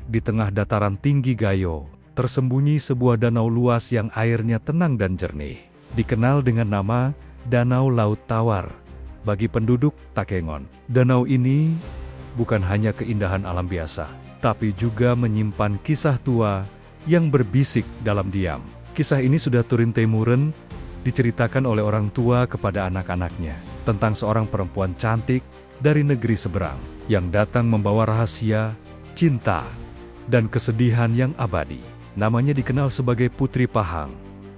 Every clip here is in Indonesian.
Di tengah dataran tinggi Gayo, tersembunyi sebuah danau luas yang airnya tenang dan jernih. Dikenal dengan nama Danau Laut Tawar bagi penduduk Takengon. Danau ini bukan hanya keindahan alam biasa, tapi juga menyimpan kisah tua yang berbisik dalam diam. Kisah ini sudah turun-temurun diceritakan oleh orang tua kepada anak-anaknya tentang seorang perempuan cantik dari negeri seberang yang datang membawa rahasia, cinta, dan kesedihan yang abadi. Namanya dikenal sebagai Putri Pahang,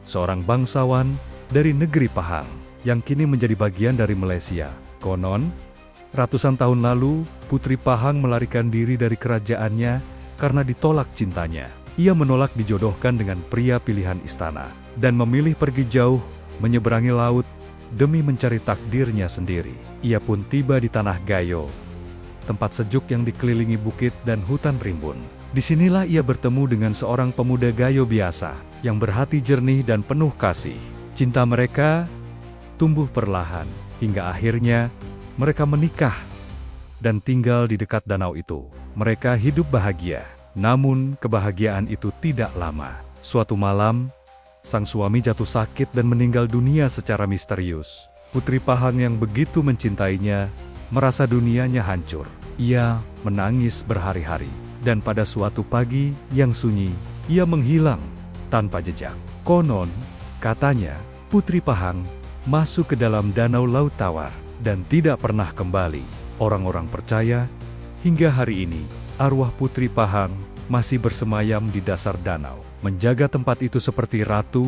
seorang bangsawan dari negeri Pahang yang kini menjadi bagian dari Malaysia. Konon, ratusan tahun lalu, Putri Pahang melarikan diri dari kerajaannya karena ditolak cintanya. Ia menolak dijodohkan dengan pria pilihan istana dan memilih pergi jauh menyeberangi laut demi mencari takdirnya sendiri. Ia pun tiba di tanah Gayo, tempat sejuk yang dikelilingi bukit dan hutan rimbun. Disinilah ia bertemu dengan seorang pemuda Gayo biasa, yang berhati jernih dan penuh kasih. Cinta mereka tumbuh perlahan, hingga akhirnya mereka menikah dan tinggal di dekat danau itu. Mereka hidup bahagia, namun kebahagiaan itu tidak lama. Suatu malam, sang suami jatuh sakit dan meninggal dunia secara misterius. Putri Pahang yang begitu mencintainya, merasa dunianya hancur. Ia menangis berhari-hari. Dan pada suatu pagi yang sunyi, ia menghilang tanpa jejak. Konon, katanya, Putri Pahang masuk ke dalam Danau Laut Tawar dan tidak pernah kembali. Orang-orang percaya, hingga hari ini, arwah Putri Pahang masih bersemayam di dasar danau, menjaga tempat itu seperti ratu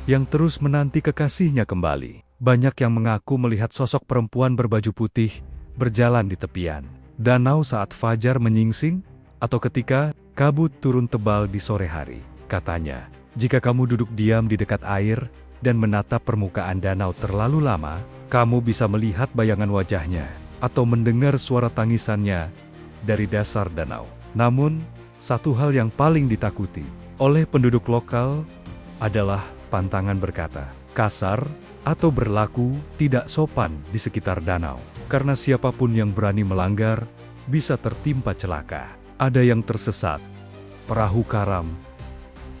yang terus menanti kekasihnya kembali. Banyak yang mengaku melihat sosok perempuan berbaju putih berjalan di tepian danau saat fajar menyingsing, atau ketika kabut turun tebal di sore hari. Katanya, jika kamu duduk diam di dekat air dan menatap permukaan danau terlalu lama, kamu bisa melihat bayangan wajahnya atau mendengar suara tangisannya dari dasar danau. Namun, satu hal yang paling ditakuti oleh penduduk lokal adalah pantangan berkata kasar atau berlaku tidak sopan di sekitar danau. Karena siapapun yang berani melanggar bisa tertimpa celaka. Ada yang tersesat, perahu karam,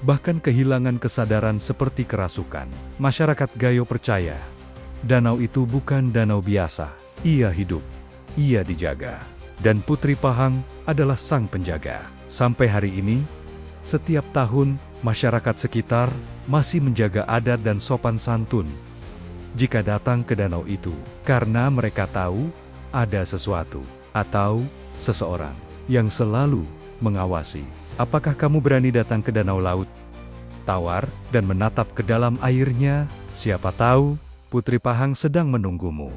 bahkan kehilangan kesadaran seperti kerasukan. Masyarakat Gayo percaya, danau itu bukan danau biasa. Ia hidup, ia dijaga. Dan Putri Pahang adalah sang penjaga. Sampai hari ini, setiap tahun, masyarakat sekitar masih menjaga adat dan sopan santun jika datang ke danau itu. Karena mereka tahu, ada sesuatu atau seseorang yang selalu mengawasi. Apakah kamu berani datang ke Danau Laut Tawar dan menatap ke dalam airnya? Siapa tahu, Putri Pahang sedang menunggumu.